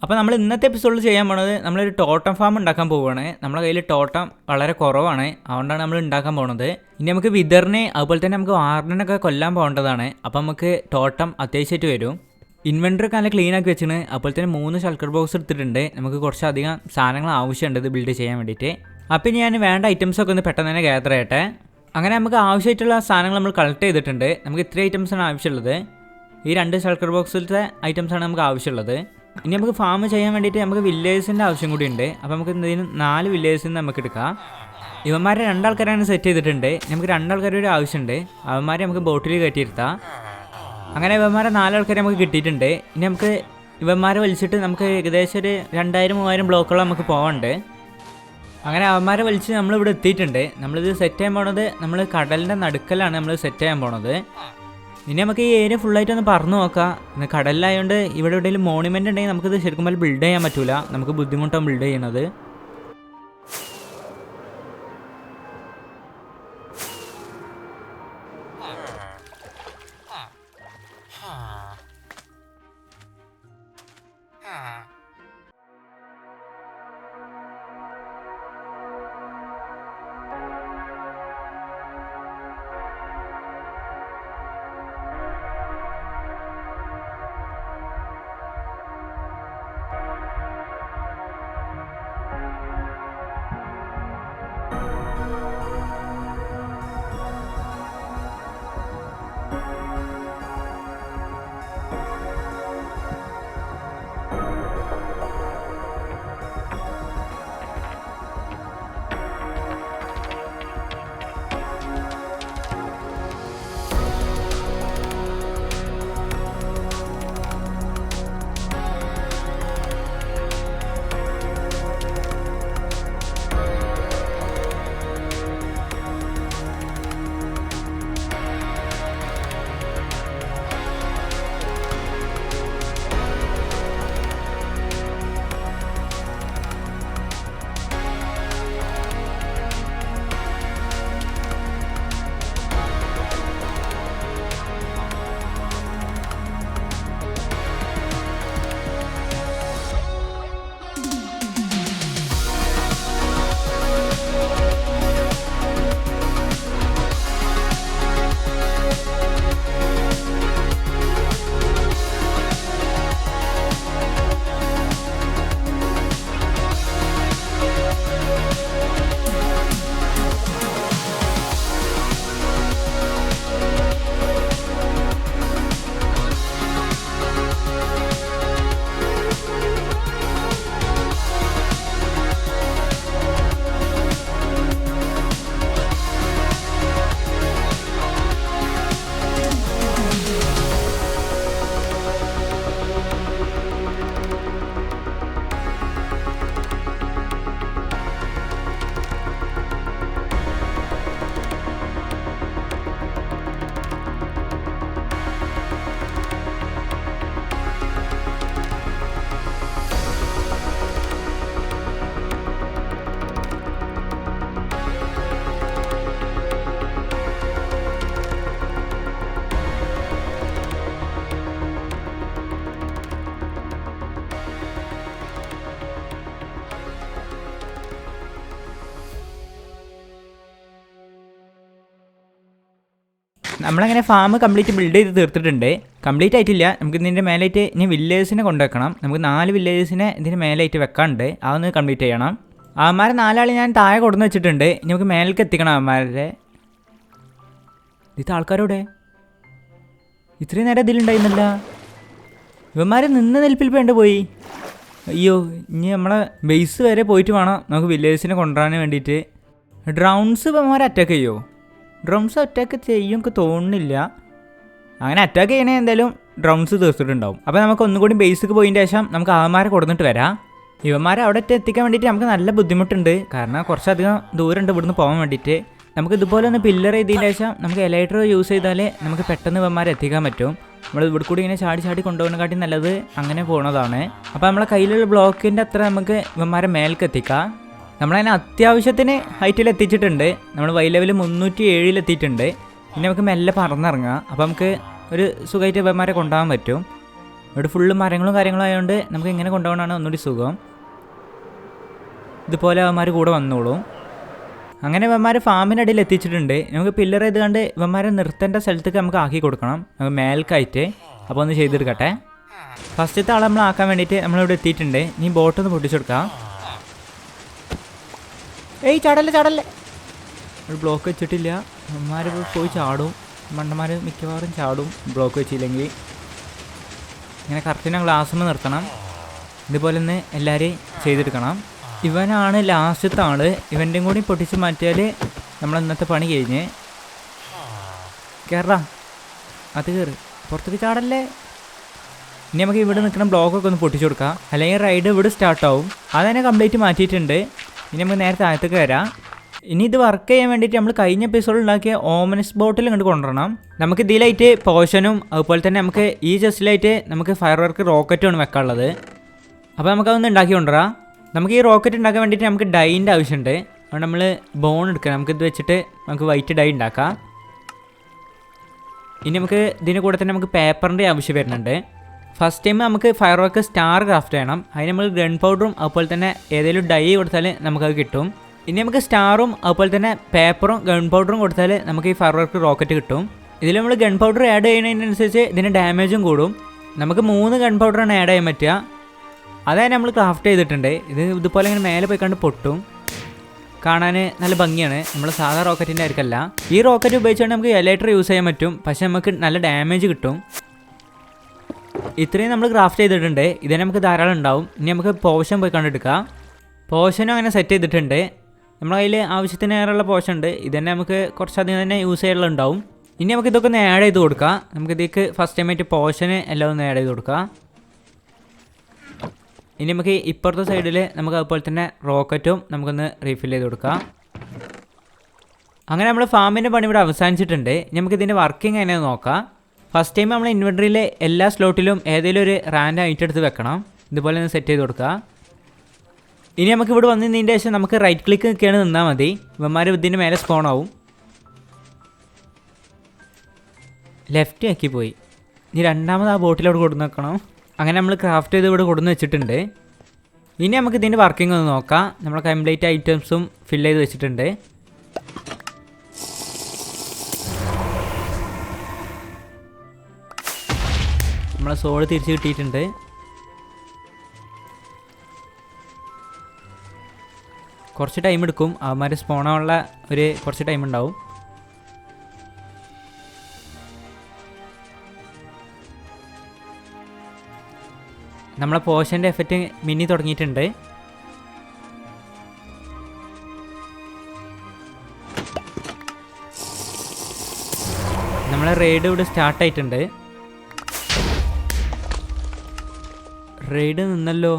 അപ്പോൾ നമ്മൾ ഇന്നത്തെ എപ്പിസോഡിൽ ചെയ്യാൻ പോണത് നമ്മളൊരു ടോട്ടം ഫാം ഉണ്ടാക്കാൻ പോവുകയാണ്. നമ്മുടെ കയ്യിൽ ടോട്ടം വളരെ കുറവാണ്, അതുകൊണ്ടാണ് നമ്മൾ ഉണ്ടാക്കാൻ പോണത്. ഇനി നമുക്ക് വിതറിനെ അതുപോലെ തന്നെ നമുക്ക് വാർഡനൊക്കെ കൊല്ലാൻ പോകേണ്ടതാണ്. അപ്പോൾ നമുക്ക് ടോട്ടം അത്യാവശ്യമായിട്ട് വരും. ഇൻവെൻറ്ററി ഒക്കെ നല്ല ക്ലീൻ ആക്കി വെച്ചിന്. അതുപോലെ തന്നെ 3 ഷൾക്കർ ബോക്സ് എടുത്തിട്ടുണ്ട്. നമുക്ക് കുറച്ചധികം സാധനങ്ങൾ ആവശ്യമുണ്ട് ഇത് ബിൽഡ് ചെയ്യാൻ വേണ്ടിയിട്ട്. അപ്പോൾ ഞാൻ വേണ്ട ഐറ്റംസൊക്കെ ഒന്ന് പെട്ടെന്ന് തന്നെ ഗ്യാദർ ചെയ്യട്ടെ. അങ്ങനെ നമുക്ക് ആവശ്യമായിട്ടുള്ള സാധനങ്ങൾ നമ്മൾ കളക്ട് ചെയ്തിട്ടുണ്ട്. നമുക്ക് ഇത്ര ഐറ്റംസാണ് ആവശ്യമുള്ളത്. ഈ 2 ഷൾക്കർ ബോക്സിലത്തെ ഐറ്റംസാണ് നമുക്ക് ആവശ്യമുള്ളത്. ഇനി നമുക്ക് ഫാം ചെയ്യാൻ വേണ്ടിയിട്ട് നമുക്ക് വില്ലേജസിൻ്റെ ആവശ്യം കൂടി ഉണ്ട്. അപ്പോൾ നമുക്ക് എന്തെങ്കിലും 4 വില്ലേജസിൽ നിന്ന് നമുക്ക് എടുക്കാം. ഇവന്മാരെ 2 ആൾക്കാരാണ് സെറ്റ് ചെയ്തിട്ടുണ്ട്. നമുക്ക് 2 ആൾക്കാരുടെ ആവശ്യമുണ്ട്. അവന്മാരെ നമുക്ക് ബോട്ടിൽ കയറ്റിയിരുത്താം. അങ്ങനെ ഇവന്മാരെ 4 ആൾക്കാരെ നമുക്ക് കിട്ടിയിട്ടുണ്ട്. ഇനി നമുക്ക് ഇവന്മാരെ വലിച്ചിട്ട് നമുക്ക് ഏകദേശം ഒരു 2000-3000 ബ്ലോക്കുകൾ നമുക്ക് പോകാനുണ്ട്. അങ്ങനെ അവന്മാരെ വലിച്ച് നമ്മളിവിടെ എത്തിയിട്ടുണ്ട്. നമ്മളിത് സെറ്റ് ചെയ്യാൻ പോണത് നമ്മൾ കടലിൻ്റെ നടുക്കലാണ് നമ്മൾ സെറ്റ് ചെയ്യാൻ പോണത്. ഇനി നമുക്ക് ഈ ഏരിയ ഫുള്ളായിട്ട് ഒന്ന് പറഞ്ഞു നോക്കാം. ഇന്ന് കടലിലായതുകൊണ്ട് ഇവിടെ എവിടെയെങ്കിലും മോണുമെൻ്റ് ഉണ്ടെങ്കിൽ നമുക്കിത് ശരിക്കും പോലെ ബിൽഡ് ചെയ്യാൻ പറ്റില്ല. നമുക്ക് ബുദ്ധിമുട്ടാണ് ബിൽഡ് ചെയ്യുന്നത്. നമ്മളങ്ങനെ ഫാം കംപ്ലീറ്റ് ബിൽഡ് ചെയ്ത് തീർത്തിട്ടുണ്ട്. കംപ്ലീറ്റ് ആയിട്ടില്ല. നമുക്ക് ഇതിൻ്റെ മേലായിട്ട് ഇനി വില്ലേജസിനെ കൊണ്ടുവെക്കണം. നമുക്ക് 4 വില്ലേജസിനെ ഇതിന് മേലായിട്ട് വെക്കാനുണ്ട്. അതൊന്ന് കംപ്ലീറ്റ് ചെയ്യണം. അവന്മാരെ 4 ആൾ ഞാൻ താഴെ കൊടുന്ന് വെച്ചിട്ടുണ്ട്. ഇനി നമുക്ക് മേലേക്ക് എത്തിക്കണം അവന്മാരെ. ഇത് ആൾക്കാരോടെ ഇത്രയും നേരം ഇതിലുണ്ടായിരുന്നില്ല. ഇവന്മാർ നിന്ന് നിൽപ്പിൽ വേണ്ട പോയി. അയ്യോ, ഇനി നമ്മളെ ബേസ് വരെ പോയിട്ട് വേണം നമുക്ക് വില്ലേജസിനെ കൊണ്ടുവരാൻ വേണ്ടിയിട്ട്. ഡ്രൗൺസ് ഇവന്മാരെ അറ്റാക്ക് ചെയ്യുമോ? ഡ്രംസ് അറ്റാക്ക് ചെയ്യുമെന്ന് തോന്നുന്നില്ല. അങ്ങനെ അറ്റാക്ക് ചെയ്യണേ എന്തായാലും ഡ്രംസ് തീർത്തിട്ടുണ്ടാവും. അപ്പോൾ നമുക്ക് ഒന്നുകൂടി ബേസിക്ക് പോയതിൻ്റെ ശേഷം നമുക്ക് അവന്മാരെ കൊടുത്തിട്ട് വരാം. ഇവന്മാരെ അവിടെ എത്തിക്കാൻ വേണ്ടിയിട്ട് നമുക്ക് നല്ല ബുദ്ധിമുട്ടുണ്ട്. കാരണം കുറച്ചധികം ദൂരമുണ്ട് ഇവിടുന്ന് പോകാൻ വേണ്ടിയിട്ട്. നമുക്ക് ഇതുപോലെ ഒന്ന് പില്ലർ ചെയ്തതിന് ശേഷം നമുക്ക് എലൈറ്റർ യൂസ് ചെയ്താൽ നമുക്ക് പെട്ടെന്ന് ഇവന്മാരെ എത്തിക്കാൻ പറ്റും. നമ്മൾ ഇവിടെ കൂടി ഇങ്ങനെ ചാടി കൊണ്ടുപോകുന്നതിനെക്കാട്ടി നല്ലത് അങ്ങനെ പോകുന്നതാണ്. അപ്പോൾ നമ്മളെ കയ്യിലുള്ള ബ്ലോക്കിൻ്റെ അത്ര നമുക്ക് ഇവന്മാരെ മേലേക്ക് എത്തിക്കാം. നമ്മളതിനെ അത്യാവശ്യത്തിന് ഹൈറ്റിൽ എത്തിച്ചിട്ടുണ്ട്. നമ്മൾ വൈ ലെവൽ 307 എത്തിയിട്ടുണ്ട്. ഇനി നമുക്ക് മെല്ലെ പറന്നിറങ്ങാം. അപ്പോൾ നമുക്ക് ഒരു സുഖമായിട്ട് ഇവന്മാരെ കൊണ്ടുപോകാൻ പറ്റും. ഇവിടെ ഫുള്ള് മരങ്ങളും കാര്യങ്ങളും ആയതുകൊണ്ട് നമുക്ക് ഇങ്ങനെ കൊണ്ടുപോകണമാണ് ഒന്നുകൂടി സുഖം. ഇതുപോലെ അവന്മാർ കൂടെ വന്നോളും. അങ്ങനെ ഇവന്മാർ ഫാമിനടിയിൽ എത്തിച്ചിട്ടുണ്ട്. നമുക്ക് പില്ലർ ചെയ്ത് കണ്ട് ഇവന്മാരെ നിർത്തേണ്ട സ്ഥലത്തേക്ക് നമുക്ക് ആക്കി കൊടുക്കണം, നമുക്ക് മേൽക്കായിട്ട്. അപ്പോൾ ഒന്ന് ചെയ്തെടുക്കട്ടെ. ഫസ്റ്റത്തെ ആളെ നമ്മൾ ആക്കാൻ വേണ്ടിയിട്ട് നമ്മളിവിടെ എത്തിയിട്ടുണ്ട്. നീ ബോട്ടൊന്ന് പൊട്ടിച്ചെടുക്കാം. ഏയ് ചാടല്ലേ. ഒരു ബ്ലോക്ക് വെച്ചിട്ടില്ല. ഇവന്മാർ പോയി ചാടും, മണ്ടന്മാർ മിക്കവാറും ചാടും ബ്ലോക്ക് വെച്ചില്ലെങ്കിൽ. ഇങ്ങനെ കറക്റ്റിന് ഗ്ലാസ്സുമ്പോൾ നിർത്തണം. ഇതുപോലെ ഒന്ന് എല്ലാവരെയും ചെയ്തെടുക്കണം. ഇവനാണ് ലാസ്റ്റത്തെ ആൾ. ഇവൻ്റെയും കൂടി പൊട്ടിച്ച് മാറ്റിയാൽ നമ്മൾ ഇന്നത്തെ പണി കഴിഞ്ഞ്. കയറാ, അത് കയറി പുറത്തേക്ക് ചാടല്ലേ. ഇനി നമുക്ക് ഇവിടെ നിൽക്കുന്ന ബ്ലോക്കൊക്കെ ഒന്ന് പൊട്ടിച്ചു കൊടുക്കാം, അല്ലെങ്കിൽ റൈഡ് ഇവിടെ സ്റ്റാർട്ടാവും. അതന്നെ കംപ്ലീറ്റ് മാറ്റിയിട്ടുണ്ട്. ഇനി നമുക്ക് നേരെ താഴത്തേക്ക് വരാം. ഇനി ഇത് വർക്ക് ചെയ്യാൻ വേണ്ടിയിട്ട് നമ്മൾ കഴിഞ്ഞ എപ്പിസോഡിൽ ഉണ്ടാക്കിയ ഓമനസ് ബോട്ടിൽ ഇങ്ങോട്ട് കൊണ്ടുവരണം. നമുക്ക് ഇതിലായിട്ട് പോഷനും അതുപോലെ തന്നെ നമുക്ക് ഈ ചെസ്റ്റിലായിട്ട് നമുക്ക് ഫയർ വർക്ക് റോക്കറ്റുമാണ് വെക്കാനുള്ളത്. അപ്പോൾ നമുക്കതൊന്ന് ഉണ്ടാക്കി കൊണ്ടുവരാം. നമുക്ക് ഈ റോക്കറ്റ് ഉണ്ടാക്കാൻ വേണ്ടിയിട്ട് നമുക്ക് ഡൈൻ്റെ ആവശ്യമുണ്ട്. അതുകൊണ്ട് നമ്മൾ ബോൺ എടുക്കണം. നമുക്കിത് വെച്ചിട്ട് നമുക്ക് വൈറ്റ് ഡൈ ഉണ്ടാക്കാം. ഇനി നമുക്ക് ഇതിന് കൂടെ തന്നെ നമുക്ക് പേപ്പറിൻ്റെ ആവശ്യം വരുന്നുണ്ട്. ഫസ്റ്റ് ടൈം നമുക്ക് ഫയർ വർക്ക് സ്റ്റാർ ക്രാഫ്റ്റ് ചെയ്യണം. അതിന് നമ്മൾ ഗൺ പൗഡറും അതുപോലെ തന്നെ ഏതെങ്കിലും ഡൈ കൊടുത്താൽ നമുക്കത് കിട്ടും. ഇനി നമുക്ക് സ്റ്റാറും അതുപോലെ തന്നെ പേപ്പറും ഗൺ പൗഡറും കൊടുത്താൽ നമുക്ക് ഈ ഫയർ വർക്ക് റോക്കറ്റ് കിട്ടും. ഇതിൽ നമ്മൾ ഗൺ പൗഡർ ആഡ് ചെയ്യുന്നതിനനുസരിച്ച് ഇതിന് ഡാമേജും കൂടും. നമുക്ക് 3 ഗൺ പൗഡറാണ് ആഡ് ചെയ്യാൻ പറ്റുക. അതായത് നമ്മൾ ക്രാഫ്റ്റ് ചെയ്തിട്ടുണ്ട്. ഇതുപോലെ ഇങ്ങനെ മേലെ പോയി കണ്ട് പൊട്ടും. കാണാൻ നല്ല ഭംഗിയാണ്. നമ്മൾ സാധാ റോക്കറ്റിൻ്റെ ആയിരിക്കല്ല. ഈ റോക്കറ്റ് ഉപയോഗിച്ചുകൊണ്ട് നമുക്ക് എലൈറ്റർ യൂസ് ചെയ്യാൻ പറ്റും, പക്ഷേ നമുക്ക് നല്ല ഡാമേജ് കിട്ടും. ഇത്രയും നമ്മൾ ക്രാഫ്റ്റ് ചെയ്തിട്ടുണ്ട്. ഇതിന് നമുക്ക് ധാരാളം ഉണ്ടാവും. ഇനി നമുക്ക് പോഷൻ പോയി കണ്ടെടുക്കാം. പോഷനും അങ്ങനെ സെറ്റ് ചെയ്തിട്ടുണ്ട്. നമ്മളതിൽ ആവശ്യത്തിനേറെയുള്ള പോഷൻ ഉണ്ട്. ഇതന്നെ നമുക്ക് കുറച്ചധികം തന്നെ യൂസ് ചെയ്യാനുള്ള ഉണ്ടാവും. ഇനി നമുക്ക് ഇതൊക്കെ ഒന്ന് ആഡ് ചെയ്ത് കൊടുക്കാം. നമുക്കിതേക്ക് ഫസ്റ്റ് ടൈമായിട്ട് പോഷന് എല്ലാം ഒന്ന് ആഡ് ചെയ്ത് കൊടുക്കാം. ഇനി നമുക്ക് ഇപ്പുറത്തെ സൈഡിൽ നമുക്ക് അതുപോലെ തന്നെ റോക്കറ്റും നമുക്കൊന്ന് റീഫിൽ ചെയ്ത് കൊടുക്കാം. അങ്ങനെ നമ്മൾ ഫാമിൻ്റെ പണി ഇവിടെ അവസാനിച്ചിട്ടുണ്ട്. നമുക്കിതിൻ്റെ വർക്കിംഗ് എങ്ങനെയാണെന്ന് നോക്കാം. ഫസ്റ്റ് ടൈം നമ്മൾ ഇൻവെൻട്രിയിലെ എല്ലാ സ്ലോട്ടിലും ഏതെങ്കിലും ഒരു റാൻഡ് ഐറ്റം എടുത്ത് വെക്കണം. ഇതുപോലെ ഒന്ന് സെറ്റ് ചെയ്ത് കൊടുക്കുക. ഇനി നമുക്ക് ഇവിടെ വന്നതിൻ്റെ ശേഷം നമുക്ക് റൈറ്റ് ക്ലിക്ക് നിൽക്കുകയാണ് നിന്നാൽ മതി. ഇവന്മാർ ഇതിൻ്റെ മേലെ സ്പോൺ ആവും. ലെഫ്റ്റ് ആക്കി പോയി. ഇനി രണ്ടാമത് ആ ബോട്ടിൽ അവിടെ കൊടുന്ന് വെക്കണം. അങ്ങനെ നമ്മൾ ക്രാഫ്റ്റ് ചെയ്ത് ഇവിടെ കൊടുന്ന് വെച്ചിട്ടുണ്ട്. ഇനി നമുക്ക് ഇതിൻ്റെ വർക്കിംഗ് ഒന്ന് നോക്കാം. നമ്മൾ കംപ്ലീറ്റ് ഐറ്റംസും ഫില്ല് ചെയ്ത് വെച്ചിട്ടുണ്ട്. നമ്മളെ സോഡ് തിരിച്ച് കിട്ടിയിട്ടുണ്ട്. കുറച്ച് ടൈം എടുക്കും. അവന്മാർ സ്പോണാനുള്ള കുറച്ച് ടൈം ഉണ്ടാവും. നമ്മളെ പോഷൻ്റെ എഫക്റ്റ് മിന്നി തുടങ്ങിയിട്ടുണ്ട്. നമ്മളെ റെയ്ഡ് ഇവിടെ സ്റ്റാർട്ടായിട്ടുണ്ട്. റെയ്ഡ് നിന്നല്ലോ,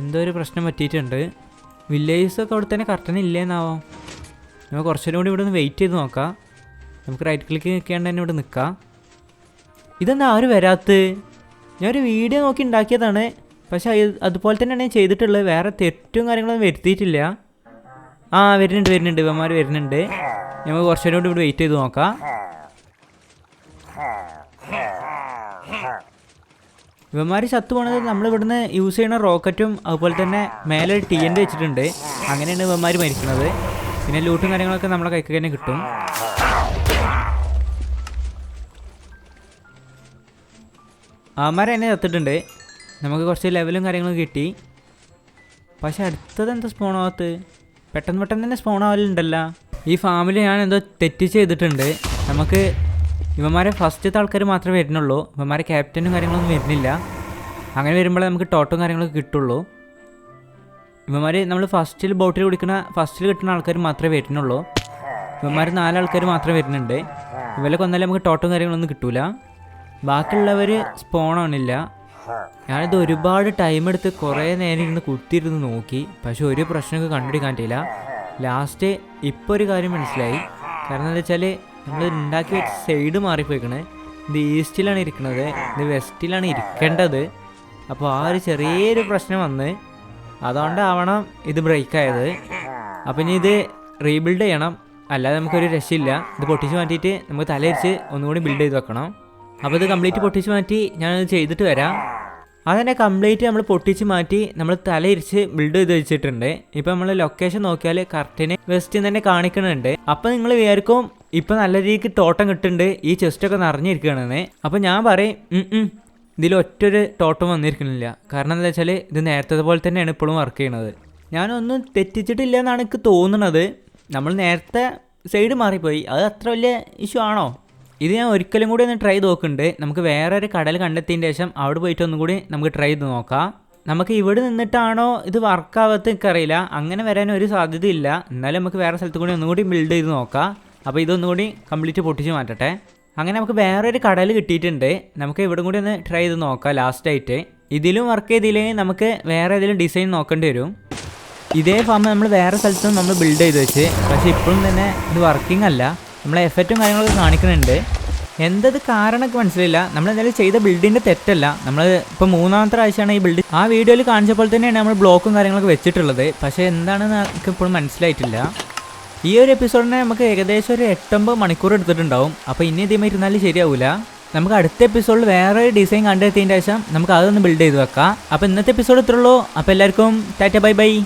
എന്തോ ഒരു പ്രശ്നം പറ്റിയിട്ടുണ്ട്. വില്ലേജസൊക്കെ അവിടെ തന്നെ കറക്റ്റന് ഇല്ലേന്നാവാം. നമുക്ക് കുറച്ചും കൂടി ഇവിടെ ഒന്ന് വെയിറ്റ് ചെയ്ത് നോക്കാം. നമുക്ക് റൈറ്റ് ക്ലിക്ക് നിൽക്കാണ്ട് തന്നെ ഇവിടെ നിൽക്കാം. ഇതെന്താ ആരും വരാത്തത്? ഞാനൊരു വീഡിയോ നോക്കി ഉണ്ടാക്കിയതാണ്, പക്ഷേ അതുപോലെ തന്നെയാണ് ഞാൻ ചെയ്തിട്ടുള്ളത്. വേറെ തെറ്റും കാര്യങ്ങളൊന്നും വരുത്തിയിട്ടില്ല. വരുന്നുണ്ട് ഇവന്മാർ വരുന്നുണ്ട്. നമുക്ക് കുറച്ചും കൂടി ഇവിടെ വെയിറ്റ് ചെയ്ത് നോക്കാം. ഇവന്മാർ ചത്തു പോണത് നമ്മളിവിടുന്ന് യൂസ് ചെയ്യുന്ന റോക്കറ്റും അതുപോലെ തന്നെ മേലെ ഒരു TNT വെച്ചിട്ടുണ്ട്. അങ്ങനെയാണ് ഇവന്മാർ മരിക്കുന്നത്. പിന്നെ ലൂട്ടും കാര്യങ്ങളൊക്കെ നമ്മളെ കൈക്ക് തന്നെ കിട്ടും. അവന്മാർ തന്നെ ചത്തിട്ടുണ്ട്. നമുക്ക് കുറച്ച് ലെവലും കാര്യങ്ങളും കിട്ടി. പക്ഷെ അടുത്തത് എന്താ സ്പോൺ ആവാത്തത്? പെട്ടെന്ന് തന്നെ സ്പോൺ ആവലുണ്ടല്ലോ. ഈ ഫാമിൽ ഞാൻ എന്തോ തെറ്റ് ചെയ്തിട്ടുണ്ട്. നമുക്ക് ഇവന്മാരെ ഫസ്റ്റത്തെ ആൾക്കാർ മാത്രമേ വരുന്നുള്ളൂ. ഇവന്മാരെ ക്യാപ്റ്റനും കാര്യങ്ങളൊന്നും വരുന്നില്ല. അങ്ങനെ വരുമ്പോഴേ നമുക്ക് ടോട്ടും കാര്യങ്ങളൊക്കെ കിട്ടുള്ളൂ. ഇവന്മാർ നമ്മൾ ഫസ്റ്റിൽ ബോട്ടിൽ കിട്ടുന്ന ആൾക്കാർ മാത്രമേ വരുന്നുള്ളൂ. ഇവന്മാർ 4 ആൾക്കാർ മാത്രമേ വരുന്നുണ്ട്. ഇവരെ കൊന്നാലും നമുക്ക് ടോട്ടും കാര്യങ്ങളൊന്നും കിട്ടൂല. ബാക്കിയുള്ളവർ സ്പോൺ ആവണില്ല. ഞാനിത് ഒരുപാട് ടൈം എടുത്ത് കുറേ നേരം ഇരുന്ന് കുത്തിയിരുന്ന് നോക്കി, പക്ഷെ ഒരു പ്രശ്നമൊക്കെ കണ്ടുപിടിക്കാൻ പറ്റില്ല. ലാസ്റ്റ് ഇപ്പോൾ ഒരു കാര്യം മനസ്സിലായി. കാരണം എന്താ വെച്ചാൽ നമ്മൾ ഉണ്ടാക്കി വെച്ച സൈഡ് മാറിപ്പോയിക്കണ്. ഇത് ഈസ്റ്റിലാണ് ഇരിക്കുന്നത്, ഇത് വെസ്റ്റിലാണ് ഇരിക്കേണ്ടത്. അപ്പോൾ ആ ഒരു ചെറിയൊരു പ്രശ്നം വന്ന് അതുകൊണ്ടാവണം ഇത് ബ്രേക്കായത്. അപ്പം ഇനി ഇത് റീബിൽഡ് ചെയ്യണം, അല്ലാതെ നമുക്കൊരു രക്ഷയില്ല. ഇത് പൊട്ടിച്ച് മാറ്റിയിട്ട് നമുക്ക് തലയിരിച്ച് ഒന്നുകൂടി ബിൽഡ് ചെയ്ത് വെക്കണം. അപ്പോൾ ഇത് കംപ്ലീറ്റ് പൊട്ടിച്ച് മാറ്റി ഞാനത് ചെയ്തിട്ട് വരാം. അതന്നെ കംപ്ലീറ്റ് നമ്മൾ പൊട്ടിച്ച് മാറ്റി നമ്മൾ തലയിരിച്ച് ബിൽഡ് ചെയ്ത് വെച്ചിട്ടുണ്ട്. ഇപ്പം നമ്മൾ ലൊക്കേഷൻ നോക്കിയാൽ കറക്റ്റിന് വെസ്റ്റ് തന്നെ കാണിക്കുന്നുണ്ട്. അപ്പം നിങ്ങൾ വിചാരിക്കും ഇപ്പം നല്ല രീതിക്ക് തോട്ടം കിട്ടുന്നുണ്ട്, ഈ ചെസ്റ്റൊക്കെ നിറഞ്ഞിരിക്കുകയാണെന്ന്. അപ്പം ഞാൻ പറയും ഇതിൽ ഒറ്റൊരു തോട്ടം വന്നിരിക്കുന്നില്ല. കാരണം എന്താ വെച്ചാൽ ഇത് നേരത്തെ പോലെ തന്നെയാണ് ഇപ്പോഴും വർക്ക് ചെയ്യണത്. ഞാനൊന്നും തെറ്റിച്ചിട്ടില്ല എന്നാണ് എനിക്ക് തോന്നുന്നത്. നമ്മൾ നേരത്തെ സൈഡ് മാറിപ്പോയി, അത് അത്ര വലിയ ഇഷ്യൂ ആണോ? ഇത് ഞാൻ ഒരിക്കലും കൂടി ഒന്ന് ട്രൈ നോക്കുന്നുണ്ട്. നമുക്ക് വേറെ ഒരു കടൽ കണ്ടെത്തിയതിന് ശേഷം അവിടെ പോയിട്ട് ഒന്നും കൂടി നമുക്ക് ട്രൈ ചെയ്ത് നോക്കാം. നമുക്ക് ഇവിടെ നിന്നിട്ടാണോ ഇത് വർക്കാവാത്ത എനിക്കറിയില്ല, അങ്ങനെ വരാൻ ഒരു സാധ്യതയില്ല. എന്നാലും നമുക്ക് വേറെ സ്ഥലത്ത് കൂടി ഒന്നുകൂടി ബിൽഡ് ചെയ്ത് നോക്കാം. അപ്പോൾ ഇതൊന്നുകൂടി കംപ്ലീറ്റ് പൊട്ടിച്ച് മാറ്റട്ടെ. അങ്ങനെ നമുക്ക് വേറെ ഒരു കടൽ കിട്ടിയിട്ടുണ്ട്. നമുക്ക് ഇവിടെ കൂടി ഒന്ന് ട്രൈ ചെയ്ത് നോക്കാം ലാസ്റ്റായിട്ട്. ഇതിലും വർക്ക് ചെയ്തില്ലെങ്കിൽ നമുക്ക് വേറെ ഏതെങ്കിലും ഡിസൈൻ നോക്കേണ്ടി വരും. ഇതേ ഫാം നമ്മൾ വേറെ സ്ഥലത്തും നമ്മൾ ബിൽഡ് ചെയ്ത് വെച്ച്, പക്ഷേ ഇപ്പോഴും തന്നെ ഇത് വർക്കിംഗ് അല്ല. നമ്മളെ എഫക്റ്റും കാര്യങ്ങളൊക്കെ കാണിക്കുന്നുണ്ട്. എന്തത് കാരണമൊക്കെ മനസ്സിലില്ല. നമ്മളെന്തായാലും ചെയ്ത ബിൽഡിൻ്റെ തെറ്റല്ല. നമ്മൾ ഇപ്പോൾ 3ാമത്തെ പ്രാവശ്യമാണ് ഈ ബിൽഡ്. ആ വീഡിയോയിൽ കാണിച്ചപ്പോൾ തന്നെയാണ് നമ്മൾ ബ്ലോക്കും കാര്യങ്ങളൊക്കെ വെച്ചിട്ടുള്ളത്. പക്ഷേ എന്താണെന്ന് എനിക്ക് ഇപ്പോഴും മനസ്സിലായിട്ടില്ല. ഈ ഒരു എപ്പിസോഡിനെ നമുക്ക് ഏകദേശം ഒരു 8-9 മണിക്കൂർ എടുത്തിട്ടുണ്ടാവും. അപ്പോൾ ഇനി ഇതേമാതിരി ഇരുന്നാലും ശരിയാവില്ല. നമുക്ക് അടുത്ത എപ്പിസോഡിൽ വേറെ ഒരു ഡിസൈൻ കണ്ടെത്തിയതിന് ശേഷം നമുക്ക് അതൊന്ന് ബിൽഡ് ചെയ്ത് വെക്കാം. അപ്പോൾ ഇന്നത്തെ എപ്പിസോഡ് ഇത്രയുള്ളൂ. അപ്പോൾ എല്ലാവർക്കും ടാറ്റ ബൈ ബൈ.